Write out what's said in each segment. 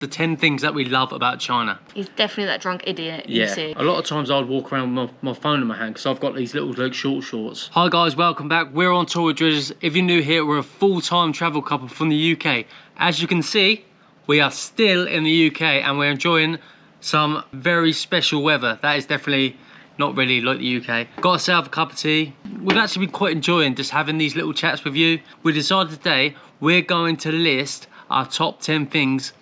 The 10 things that we love about China. He's definitely that drunk idiot you see. A lot of times I'd walk around with my phone in my hand because I've got these little like short shorts. Hi guys, welcome back. We're on tour with Dridgers. If you're new here, we're a full-time travel couple from the UK. As you can see, we are still in the UK and we're enjoying some very special weather. That is definitely not really like the UK. Got ourselves a cup of tea. We've actually been quite enjoying just having these little chats with you. We decided today we're going to list our top 10 things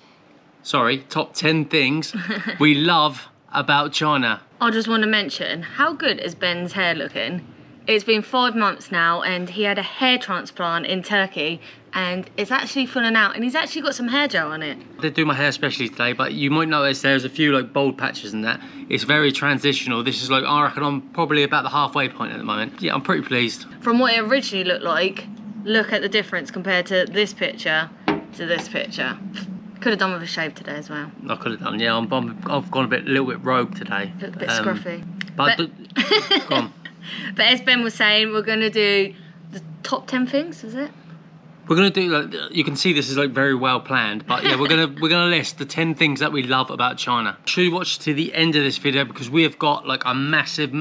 we love about China. I just want to mention, how good is Ben's hair looking? It's been 5 months now and he had a hair transplant in Turkey and it's actually falling out and he's actually got some hair gel on it. I did do my hair specially today, but you might notice there's a few like bald patches in that. It's very transitional. This is like, I reckon I'm probably about the halfway point at the moment. Yeah, I'm pretty pleased. From what it originally looked like, look at the difference compared to this picture to this picture. Could have done with a shave today as well. I could have done, yeah. I've gone a little bit rogue today. Look a bit scruffy. But go on. But as Ben was saying, we're going to do the top 10 things, is it? We're going to do, like, you can see this is like very well planned, but yeah, we're gonna list the 10 things that we love about China. Should you watch to the end of this video because we have got like a massive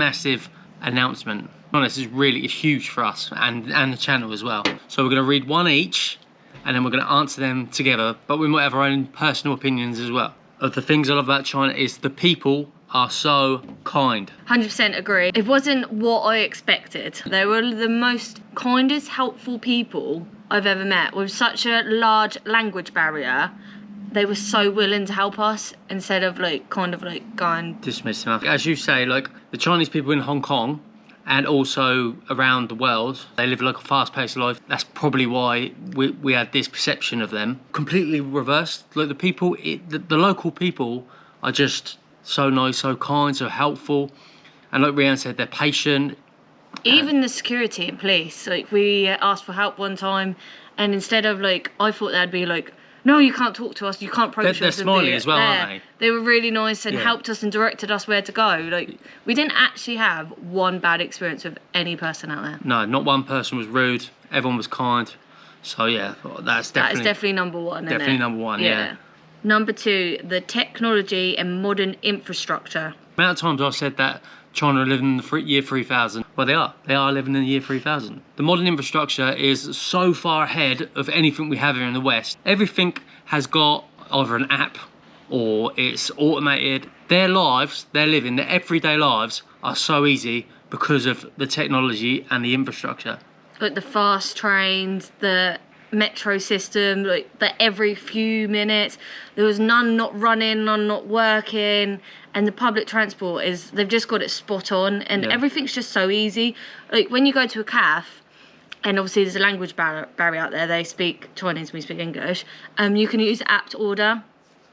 announcement. Honestly, it's huge for us and the channel as well. So we're going to read one each and then we're going to answer them together, but we might have our own personal opinions as well. Of the things I love about China is the people are so kind. 100% agree. It wasn't what I expected. They were the most kindest, helpful people I've ever met. With such a large language barrier, they were so willing to help us instead of like kind of like going dismissing us. As you say, like the Chinese people in Hong Kong and also around the world, they live like a fast-paced life. That's probably why we had this perception of them. Completely reversed. Like the people, the local people are just so nice, so kind, so helpful. And like Reanne said, they're patient. Even the security and police, like we asked for help one time and instead of like, I thought they'd be like, no, you can't talk to us, you can't approach us. They're smiley as well, aren't they? They were really nice and helped us and directed us where to go. Like, we didn't actually have one bad experience with any person out there. No, not one person was rude. Everyone was kind. So yeah, that is definitely number one. Definitely number one, yeah. Number 2, the technology and modern infrastructure. The amount of times I've said that China are living in the year 3000. Well, they are living in the year 3000. The modern infrastructure is so far ahead of anything we have here in the West. Everything has got either an app or it's automated. Their lives, their everyday lives are so easy because of the technology and the infrastructure. Like the fast trains, the metro system, like that every few minutes there was none not running, none not working, and the public transport they've just got it spot on and everything's just so easy. Like when you go to a cafe, and obviously there's a language barrier out there, they speak Chinese, we speak English, you can use the app to order,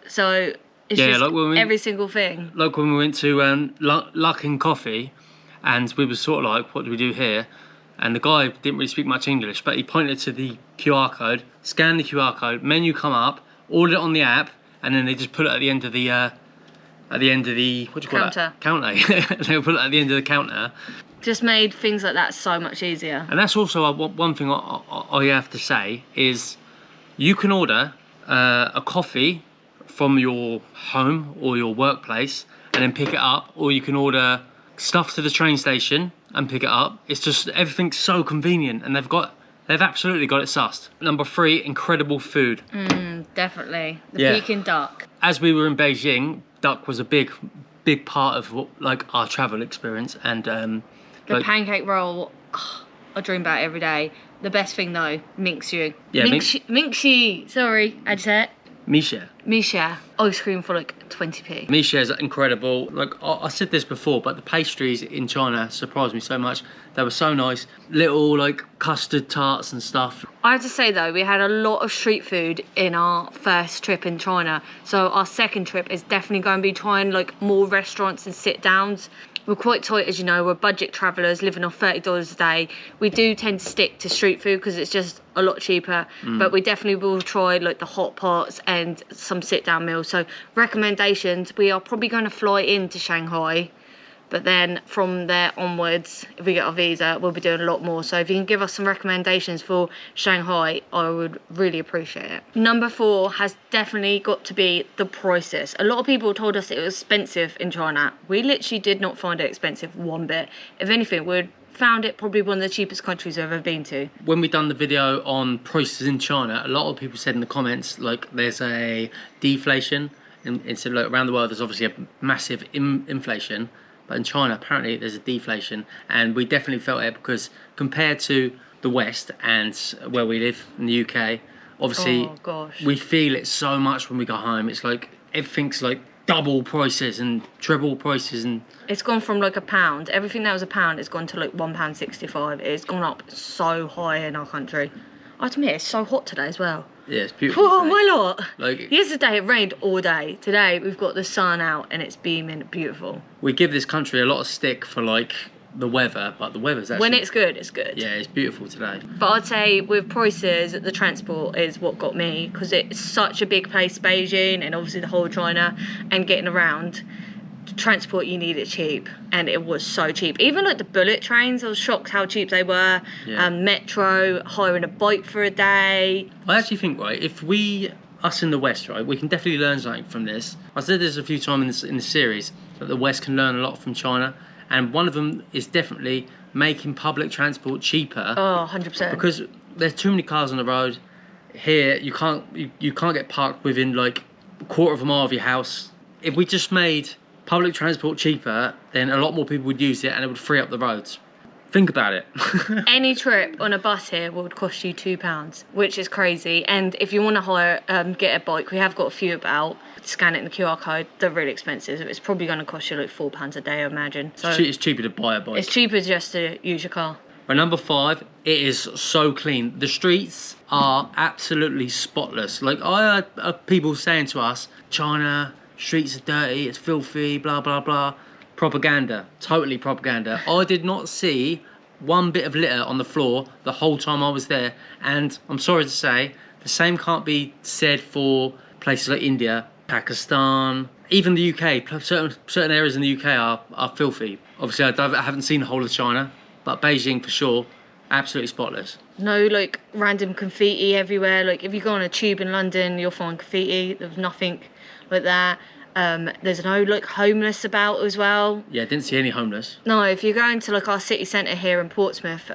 so it's just like every single thing. Like when we went to Luckin Coffee and we were sort of like, what do we do here? And the guy didn't really speak much English, but he pointed to the QR code, scanned the QR code, menu come up, ordered it on the app, and then they just put it at the end of the what do you call it? Counter. They put it at the end of the counter. Just made things like that so much easier. And that's also one thing I have to say is you can order a coffee from your home or your workplace and then pick it up, or you can order stuff to the train station and pick it up. It's just, everything's so convenient and they've absolutely got it sussed. Number 3, incredible food. Definitely. The Peking duck. As we were in Beijing, duck was a big part of like our travel experience, and the pancake roll, I dream about it every day. The best thing though, Mingxu. Yeah, Mingxu. Sorry, how'd you say it? Misha. Ice cream for like 20p. Misha is incredible. Like I said this before, but the pastries in China surprised me so much. They were so nice. Little like custard tarts and stuff. I have to say though, we had a lot of street food in our first trip in China. So our second trip is definitely going to be trying like more restaurants and sit downs. We're quite tight, as you know, we're budget travellers living off $30 a day. We do tend to stick to street food because it's just a lot cheaper, but we definitely will try like the hot pots and some sit down meals. So recommendations, we are probably going to fly into Shanghai But then from there onwards, if we get our visa, we'll be doing a lot more. So if you can give us some recommendations for Shanghai, I would really appreciate it. Number 4 has definitely got to be the prices. A lot of people told us it was expensive in China. We literally did not find it expensive one bit. If anything, we'd found it probably one of the cheapest countries I've ever been to. When we done the video on prices in China, a lot of people said in the comments, like, there's a deflation. Instead of, like, around the world, there's obviously a massive inflation. But in China, apparently, there's a deflation. And we definitely felt it because compared to the West and where we live in the UK, obviously, we feel it so much when we go home. It's like everything's like double prices and triple prices. And it's gone from like £1. Everything that was £1 has gone to like £1.65. It's gone up so high in our country. I admit, it's so hot today as well. Yeah, it's beautiful. Oh, my lord. Like, yesterday it rained all day. Today we've got the sun out and it's beaming beautiful. We give this country a lot of stick for like the weather, but the weather's actually... when it's good, it's good. Yeah, it's beautiful today. But I'd say with prices, the transport is what got me, because it's such a big place, Beijing, and obviously the whole of China, and getting around. Transport, you need it cheap, and it was so cheap. Even like the bullet trains, I was shocked how cheap they were. Yeah. Metro, hiring a bike for a day. I actually think, right, if us in the West, right, we can definitely learn something from this. I said this a few times in the series, that the West can learn a lot from China, and one of them is definitely making public transport cheaper. Oh, 100%. Because there's too many cars on the road. Here, you can't get parked within like a quarter of a mile of your house. If we just made public transport cheaper, then a lot more people would use it and it would free up the roads. Think about it. Any trip on a bus here would cost you £2, which is crazy. And if you want to hire, get a bike, we have got a few about. Scan it in the QR code. They're really expensive. It's probably going to cost you like £4 a day, I imagine. So it's cheaper to buy a bike. It's cheaper just to use your car. But number 5, it is so clean. The streets are absolutely spotless. Like, I heard people saying to us, China, streets are dirty, it's filthy, blah, blah, blah. Propaganda. Totally propaganda. I did not see one bit of litter on the floor the whole time I was there. And I'm sorry to say, the same can't be said for places like India, Pakistan, even the UK. Certain areas in the UK are filthy. Obviously, I haven't seen the whole of China, but Beijing for sure, absolutely spotless. No, like, random graffiti everywhere. Like, if you go on a tube in London, you'll find graffiti. There's nothing like that. There's no, like, homeless about as well. Yeah, didn't see any homeless. No, if you go into, like, our city centre here in Portsmouth,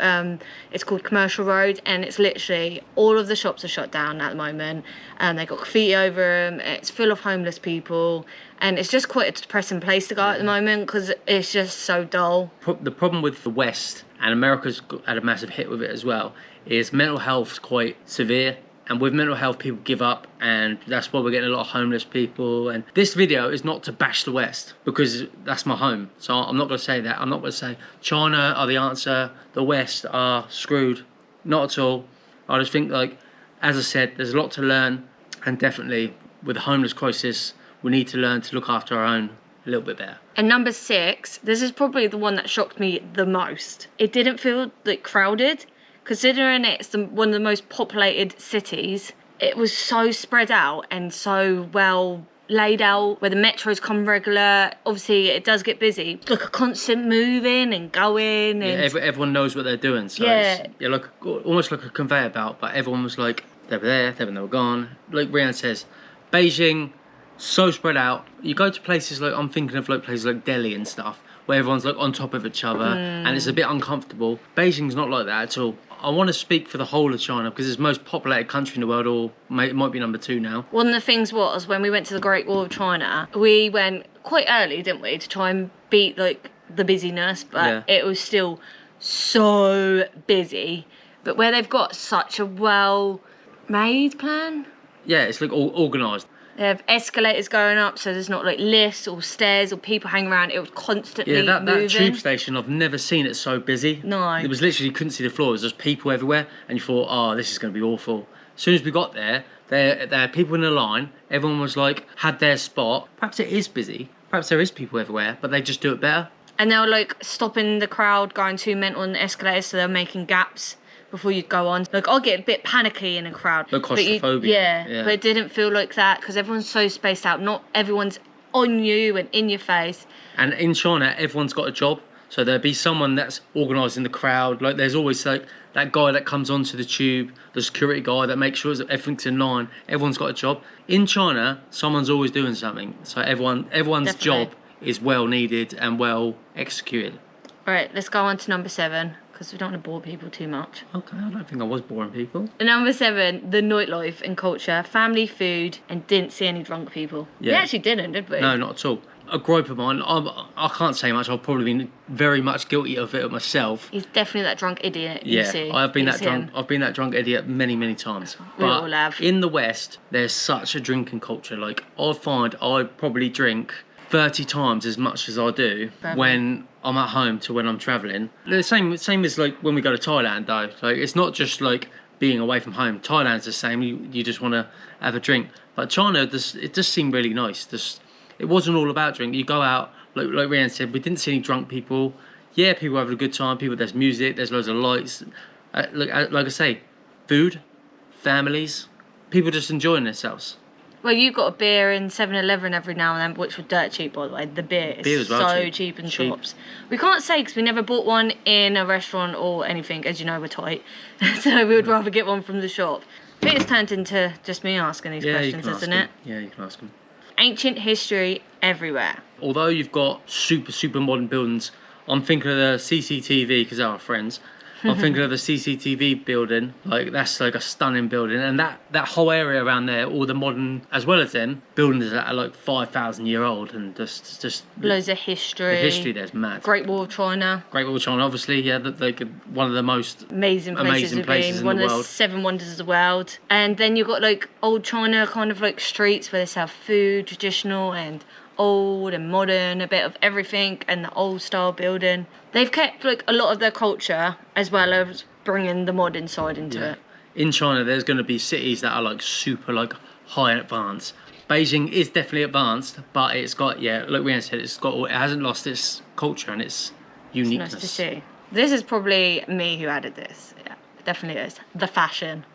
it's called Commercial Road, and it's literally, all of the shops are shut down at the moment. They've got graffiti over them. It's full of homeless people. And it's just quite a depressing place to go at the moment, because it's just so dull. The problem with the West, and America's had a massive hit with it as well, is mental health's quite severe. And with mental health, people give up, and that's why we're getting a lot of homeless people. And this video is not to bash the West, because that's my home. So I'm not going to say that. I'm not going to say China are the answer, the West are screwed. Not at all. I just think, like, as I said, there's a lot to learn. And definitely, with the homeless crisis, we need to learn to look after our own a little bit better. And number 6, this is probably the one that shocked me the most. It didn't feel, like, crowded. Considering it's one of the most populated cities, it was so spread out and so well laid out, where the metros come regular. Obviously, it does get busy. It's like a constant moving and going. And yeah, everyone knows what they're doing. So yeah. It's like almost like a conveyor belt, but everyone was like, they were there, then they were gone. Like Reanne says, Beijing, so spread out. You go to places like, I'm thinking of like places like Delhi and stuff, where everyone's like on top of each other and it's a bit uncomfortable. Beijing's not like that at all. I want to speak for the whole of China because it's the most populated country in the world, or it might be number 2 now. One of the things was, when we went to the Great Wall of China, we went quite early, didn't we, to try and beat like the busyness, but it was still so busy. But where they've got such a well-made plan. Yeah, it's like all organised. They have escalators going up, so there's not like lifts or stairs or people hanging around. It was constantly moving. That tube station, I've never seen it so busy. No. It was literally, you couldn't see the floor. It was just people everywhere, and you thought, oh, this is going to be awful. As soon as we got there are people in a line. Everyone was like, had their spot. Perhaps it is busy. Perhaps there is people everywhere, but they just do it better. And they were like stopping the crowd going too mental on the escalators, so they're making gaps before you go on. Like, I'll get a bit panicky in a crowd. Like claustrophobia. Yeah, but it didn't feel like that because everyone's so spaced out. Not everyone's on you and in your face. And in China, everyone's got a job. So there'll be someone that's organising the crowd. Like there's always like that guy that comes onto the tube, the security guy that makes sure that everything's in line. Everyone's got a job. In China, someone's always doing something. So everyone's Definitely. job is well needed and well executed. All right, let's go on to number 7 because we don't want to bore people too much. Okay, I don't think I was boring people. Number 7, the nightlife and culture, family, food, and didn't see any drunk people. Yeah. We actually didn't, did we? No, not at all. A gripe of mine, I can't say much. I've probably been very much guilty of it myself. He's definitely that drunk idiot you see. Yeah, I've been It's that drunk. him. I've been that drunk idiot many times. We all have. In the West, there's such a drinking culture. Like I find I probably drink 30 times as much as I do when I'm at home to when I'm travelling. The same as like when we go to Thailand though. Like it's not just like being away from home. Thailand's the same. You just want to have a drink. But China, it just seemed really nice. It wasn't all about drink. You go out, like Reanne said, we didn't see any drunk people. Yeah, people having a good time. There's music, there's loads of lights. Like I say, food, families, people just enjoying themselves. Well, you got a beer in 7-Eleven every now and then, which was dirt cheap, by the way. The beer is so cheap in shops. We can't say because we never bought one in a restaurant or anything. As you know, we're tight. So we would rather get one from the shop. I think it's turned into just me asking these questions, isn't it? Yeah, you can ask them. Ancient history everywhere. Although you've got super modern buildings, I'm thinking of the CCTV because they're our friends. I'm thinking of the CCTV building, like that's like a stunning building, and that whole area around there, all the modern, as well as them, buildings that are like 5,000 year old, and just loads of history. The history there's mad. Great Wall of China. Great Wall of China, obviously, yeah, like one of the most amazing places in the one world. of the 7 wonders of the world. And then you've got like old China kind of like streets where they sell food, traditional and old and modern, a bit of everything, and the old style building. They've kept like a lot of their culture as well as bringing the modern side into it. In China, there's going to be cities that are like super like high advanced. Beijing is definitely advanced, but it's got like Rianne said, it hasn't lost its culture and its uniqueness. It's nice to see. This is probably me who added this. Yeah, it definitely is. The fashion.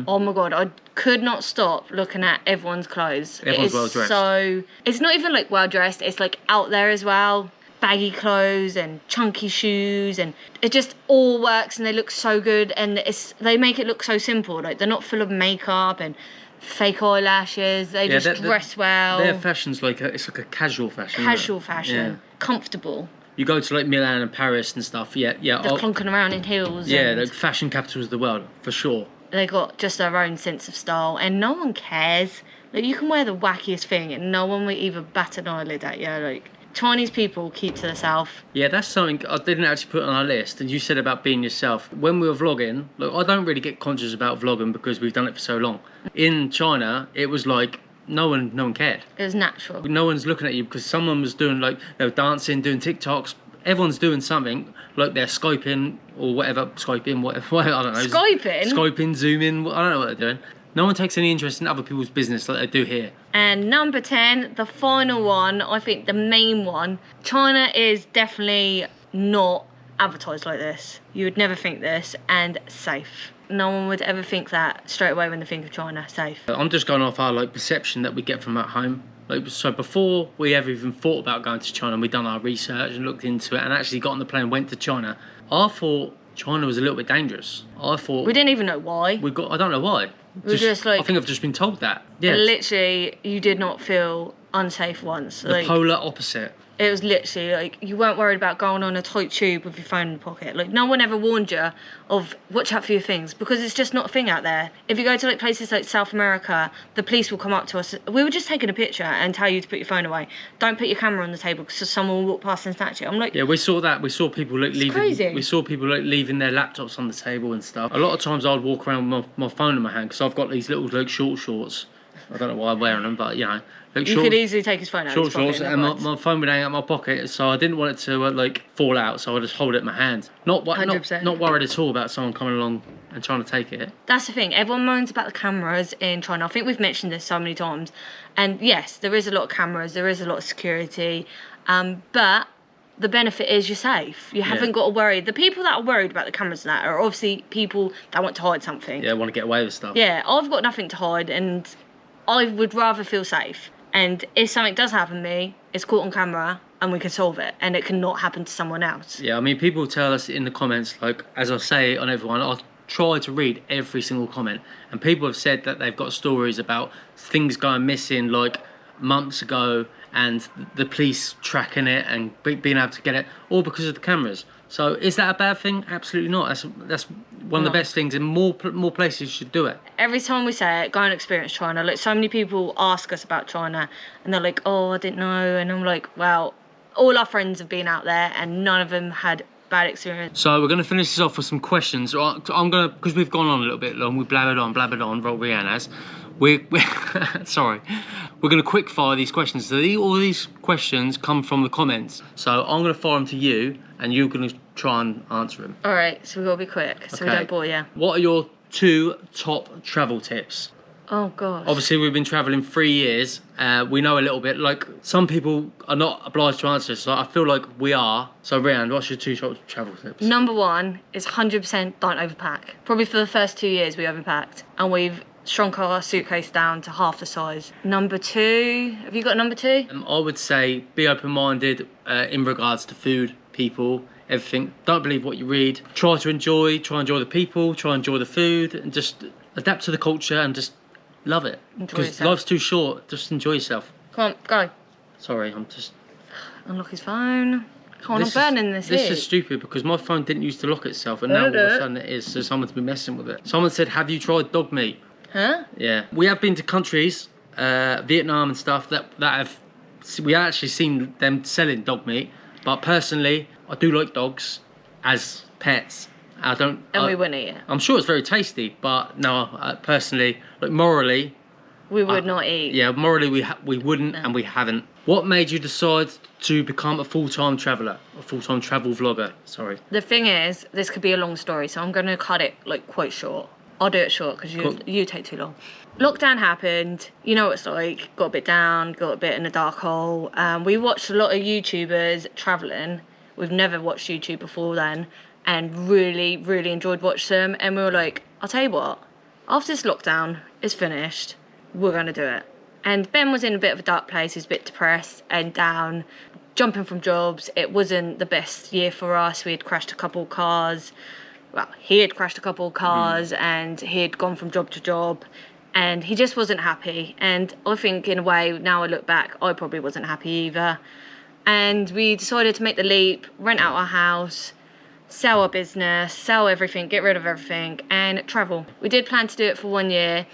Oh my god, I could not stop looking at everyone's clothes. Everyone's well dressed. So it's not even like well dressed, it's like out there as well. Baggy clothes and chunky shoes, and it just all works and they look so good, and they make it look so simple. Like they're not full of makeup and fake eyelashes. They just dress well. Their fashion's it's like a casual fashion. Casual fashion. Yeah. Comfortable. You go to like Milan and Paris and stuff, They're clunking around in heels. Yeah, the fashion capitals of the world, for sure. They got just their own sense of style, and no one cares. Like you can wear the wackiest thing, and no one will even bat an eyelid at you. Like Chinese people keep to themselves. Yeah, that's something I didn't actually put on our list. And you said about being yourself. When we were vlogging, look, I don't really get conscious about vlogging because we've done it for so long. In China, it was like no one cared. It was natural. No one's looking at you because someone was doing they were dancing, doing TikToks. Everyone's doing something, like they're Skyping or whatever, I don't know. Skyping, Zooming, I don't know what they're doing. No one takes any interest in other people's business like they do here. And number 10, the final one, I think the main one, China is definitely not advertised like this. You would never think this, and safe. No one would ever think that straight away when they think of China, safe. I'm just going off our perception that we get from at home. So before we ever even thought about going to China, we'd done our research and looked into it and actually got on the plane and went to China. I thought China was a little bit dangerous. I thought... We didn't even know why. I don't know why. We just like... I think I've just been told that. Yeah. Literally, you did not feel unsafe once. The polar opposite. It was literally like you weren't worried about going on a tight tube with your phone in your pocket. Like no one ever warned you of watch out for your things because it's just not a thing out there. If you go to places like South America, the police will come up to us. We were just taking a picture and tell you to put your phone away. Don't put your camera on the table because someone will walk past and snatch it. I'm like, yeah, we saw that. We saw people leaving. Crazy. We saw people leaving their laptops on the table and stuff. A lot of times I'd walk around with my phone in my hand because I've got these little short shorts. I don't know why I'm wearing them, but you could easily take his phone out. Short shorts, and my phone would hang out my pocket, so I didn't want it to fall out, so I just hold it in my hand. Not worried at all about someone coming along and trying to take it. That's the thing. Everyone moans about the cameras in China. I think we've mentioned this so many times, and yes, there is a lot of cameras, there is a lot of security, but the benefit is you're safe. You haven't got to worry. The people that are worried about the cameras and that are obviously people that want to hide something. Yeah, want to get away with stuff. Yeah, I've got nothing to hide, and I would rather feel safe. And if something does happen to me, it's caught on camera and we can solve it, and it cannot happen to someone else. Yeah, I mean, people tell us in the comments, like, as I say on everyone, I try to read every single comment, and people have said that they've got stories about things going missing like months ago, and the police tracking it and being able to get it, all because of the cameras. So is that a bad thing? Absolutely not. That's one of the best things, and more places should do it. Every time we say it, go and experience China. Like, so many people ask us about China, and they're like, oh, I didn't know. And I'm like, well, all our friends have been out there, and none of them had bad experience. So we're going to finish this off with some questions. I'm going to, because we've gone on a little bit long, we blabbered on, well, Reanne has. Sorry. We're going to quick fire these questions. So all these questions come from the comments. So I'm going to fire them to you, and you're going to try and answer them. All right, so we've got to be quick, so we don't bore you. What are your 2 top travel tips? Oh, gosh. Obviously, we've been travelling 3 years. We know a little bit. Like, some people are not obliged to answer, so I feel like we are. So, Reanne, what's your 2 top travel tips? Number 1 is 100% don't overpack. Probably for the first 2 years we overpacked, and we've shrunk our suitcase down to half the size. Number 2, have you got number 2? I would say be open-minded in regards to food, people, everything. Don't believe what you read. Try to enjoy the people, try and enjoy the food, and just adapt to the culture and just love it. Because life's too short. Just enjoy yourself. Come on, go. Sorry, I'm just... Unlock his phone. Come on, I'm burning this This is stupid, because my phone didn't used to lock itself, and now all of a sudden it is, so someone's been messing with it. Someone said, have you tried dog meat? Huh? Yeah. We have been to countries, Vietnam and stuff, that have... We actually seen them selling dog meat, but personally, I do like dogs as pets. I don't... And we wouldn't eat it. I'm sure it's very tasty, but no, personally, like morally... We would not eat. Yeah, morally we wouldn't, and we haven't. What made you decide to become a full-time traveller? A full-time travel vlogger, sorry. The thing is, this could be a long story, so I'm going to cut it, like, quite short. I'll do it short, because you take too long. Lockdown happened, you know what it's like, got a bit down, got a bit in a dark hole. We watched a lot of YouTubers travelling. We've never watched YouTube before then, and really, really enjoyed watching them. And we were like, I'll tell you what, after this lockdown is finished, we're going to do it. And Ben was in a bit of a dark place. He was a bit depressed and down, jumping from jobs. It wasn't the best year for us. We had crashed a couple of cars. Well, he had crashed a couple of cars, and he had gone from job to job, and he just wasn't happy. And I think, in a way, now I look back, I probably wasn't happy either. And we decided to make the leap, rent out our house, sell our business, sell everything, get rid of everything, and travel. We did plan to do it for 1 year,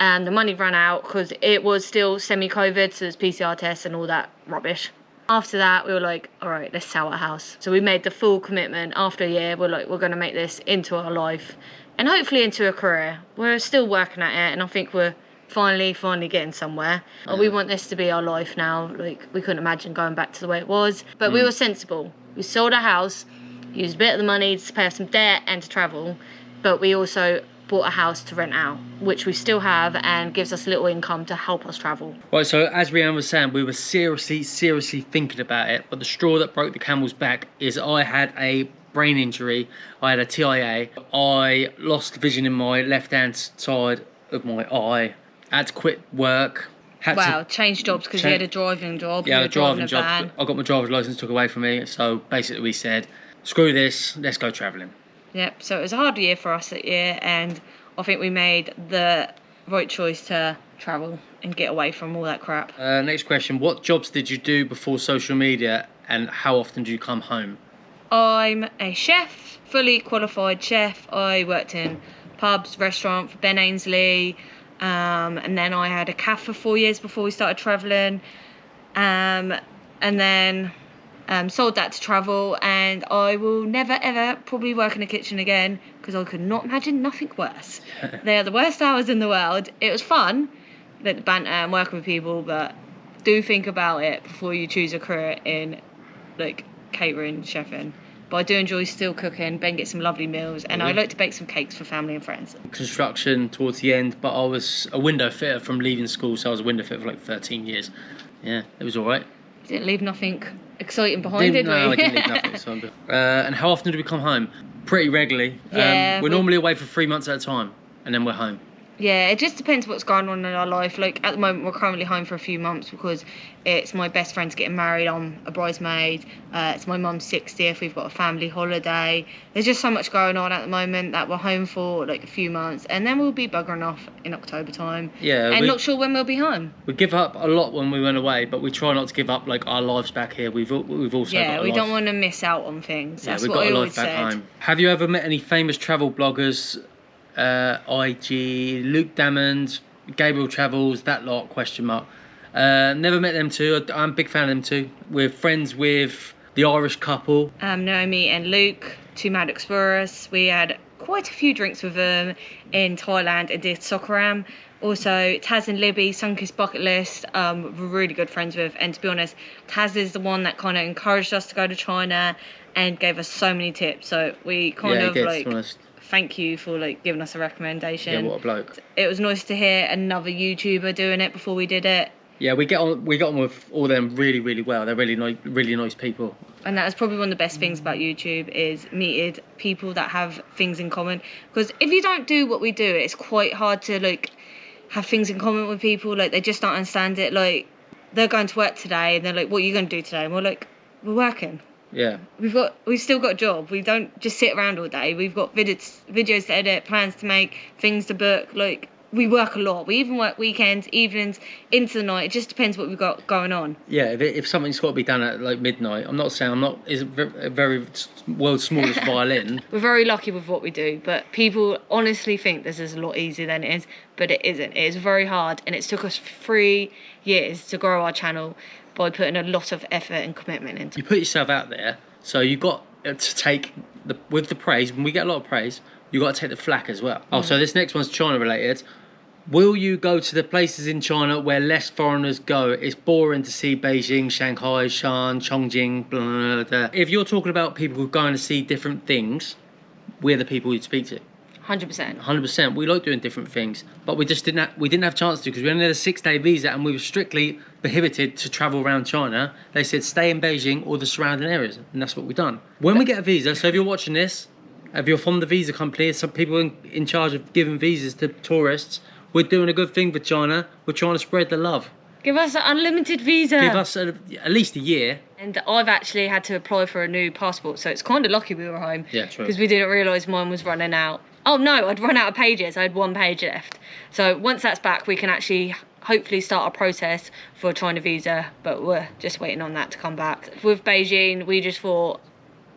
and the money ran out because it was still semi-COVID, so there's PCR tests and all that rubbish. After that, we were like, all right, let's sell our house. So we made the full commitment. After a year, we're like, we're going to make this into our life and hopefully into a career. We're still working at it, and I think we're finally getting somewhere. Yeah. We want this to be our life now. Like, we couldn't imagine going back to the way it was, but we were sensible. We sold our house, used a bit of the money to pay off some debt and to travel, but we also bought a house to rent out, which we still have, and gives us a little income to help us travel. Right, so as Reanne was saying, we were seriously thinking about it, but the straw that broke the camel's back is I had a brain injury. I had a TIA. I lost vision in my left-hand side of my eye. I had to quit work. Change jobs because you had a driving job. Yeah, a driving job. I got my driver's license took away from me, so basically we said, screw this, let's go travelling. Yep, so it was a hard year for us that year, and I think we made the right choice to travel and get away from all that crap. Next question, what jobs did you do before social media, and how often do you come home? I'm a chef, fully qualified chef. I worked in pubs, restaurant for Ben Ainsley, and then I had a cafe for 4 years before we started travelling, and then sold that to travel, and I will never ever probably work in a kitchen again because I could not imagine nothing worse. They are the worst hours in the world. It was fun, like the banter and working with people, but do think about it before you choose a career in like catering, chefing. But I do enjoy still cooking. Ben gets some lovely meals, and I like to bake some cakes for family and friends. Construction towards the end, but I was a window fitter from leaving school, so I was a window fitter for like 13 years. Yeah, it was all right. Didn't leave nothing exciting behind, did we? No, I didn't leave nothing exciting. And how often do we come home? Pretty regularly. Yeah. We're normally away for 3 months at a time, and then we're home. Yeah, it just depends what's going on in our life. Like, at the moment, we're currently home for a few months because it's my best friend's getting married. I'm a bridesmaid. It's my mum's 60th. We've got a family holiday. There's just so much going on at the moment that we're home for, like, a few months. And then we'll be buggering off in October time. Yeah. And not sure when we'll be home. We give up a lot when we went away, but we try not to give up, like, our lives back here. We've also got a we life. don't want to miss out on things. That's we've what got I a always life back said. home. Have you ever met any famous travel bloggers? IG, Luke Dammond, Gabriel Travels, that lot, question mark. Never met them two. I'm a big fan of them too. We're friends with the Irish couple. Naomi and Luke, two mad explorers. We had quite a few drinks with them in Thailand and did Socceram. Also, Taz and Libby, Sunkiss Bucket List, we're really good friends with. And to be honest, Taz is the one that kind of encouraged us to go to China and gave us so many tips. So we kind of like... Thank you for like giving us a recommendation. Yeah, what a bloke. It was nice to hear another YouTuber doing it before we did it. Yeah, we got on with all them really, really well. They're really nice people. And that is probably one of the best things about YouTube is meeting people that have things in common. Because if you don't do what we do, it's quite hard to like have things in common with people. Like they just don't understand it. Like they're going to work today and they're like, "What are you going to do today?" And we're like, "We're working." Yeah. We've still got a job. We don't just sit around all day. We've got videos to edit, plans to make, things to book. Like we work a lot. We even work weekends, evenings, into the night. It just depends what we've got going on. Yeah, if something's got to be done at like midnight, I'm not saying is a very world's smallest violin. We're very lucky with what we do, but people honestly think this is a lot easier than it is, but it isn't. It is very hard, and it's took us 3 years to grow our channel by putting a lot of effort and commitment into. You put yourself out there, so you got to take with the praise. When we get a lot of praise, you got to take the flack as well. Oh, so this next one's China related. Will you go to the places in China where less foreigners go? It's boring to see Beijing, Shanghai, Shan, Chongqing, blah, blah, blah. If you're talking about people who are going to see different things, we're the people you'd speak to. 100%. 100%. We like doing different things, but we didn't have a chance to because we only had a 6-day visa and we were strictly prohibited to travel around China. They said stay in Beijing or the surrounding areas, and that's what we've done. When we get a visa, so if you're watching this, if you're from the visa company, some people in charge of giving visas to tourists, we're doing a good thing for China. We're trying to spread the love. Give us an unlimited visa. Give us at least a year. And I've actually had to apply for a new passport, so it's kind of lucky we were home. Yeah, true. Because we didn't realise mine was running out. Oh no, I'd run out of pages. I had 1 page left. So once that's back, we can actually hopefully start a process for a China visa, but we're just waiting on that to come back. With Beijing, we just thought,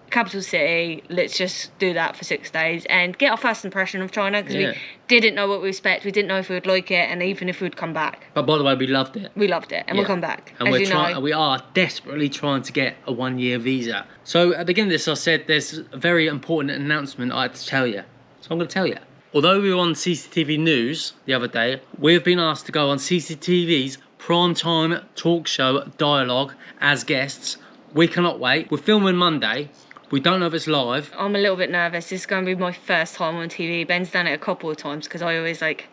capital city, let's just do that for 6 days and get our first impression of China because we didn't know what we expect. We didn't know if we would like it and even if we'd come back. But by the way, we loved it. We loved it and we'll come back. And we are desperately trying to get a 1-year visa. So at the beginning of this, I said there's a very important announcement I had to tell you. So I'm going to tell you. Although we were on CCTV News the other day, we've been asked to go on CCTV's primetime talk show Dialogue as guests. We cannot wait. We're filming Monday. We don't know if it's live. I'm a little bit nervous. This is going to be my first time on TV. Ben's done it a couple of times because I always like,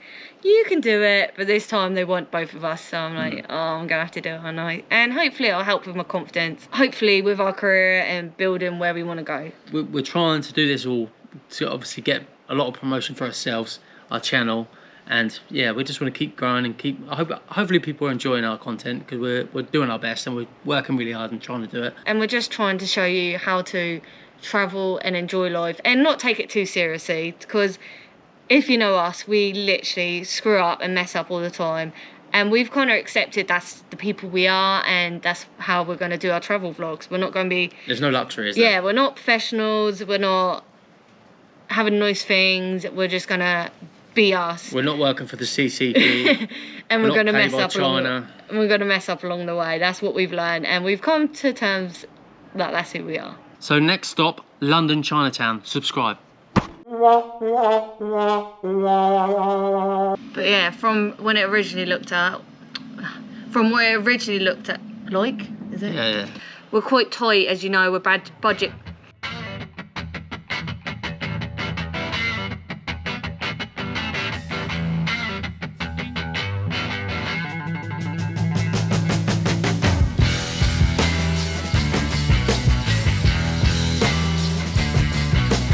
you can do it. But this time they want both of us. So I'm like, oh, I'm going to have to do it, aren't I? And hopefully it'll help with my confidence. Hopefully with our career and building where we want to go. We're trying to do this all to obviously get a lot of promotion for ourselves, our channel. And yeah, we just want to keep growing and hopefully people are enjoying our content because we're doing our best and we're working really hard and trying to do it. And we're just trying to show you how to travel and enjoy life and not take it too seriously because if you know us, we literally screw up and mess up all the time. And we've kind of accepted that's the people we are and that's how we're going to do our travel vlogs. We're not going to be... There's no luxury, is there? Yeah, we're not professionals. We're not having nice things. We're just going to be us. We're not working for the CCP. And we're going to mess up along the way. That's what we've learned. And we've come to terms that that's who we are. So next stop, London Chinatown. Subscribe. But yeah, from what it originally looked at, like, is it? Yeah. We're quite tight, as you know. We're budget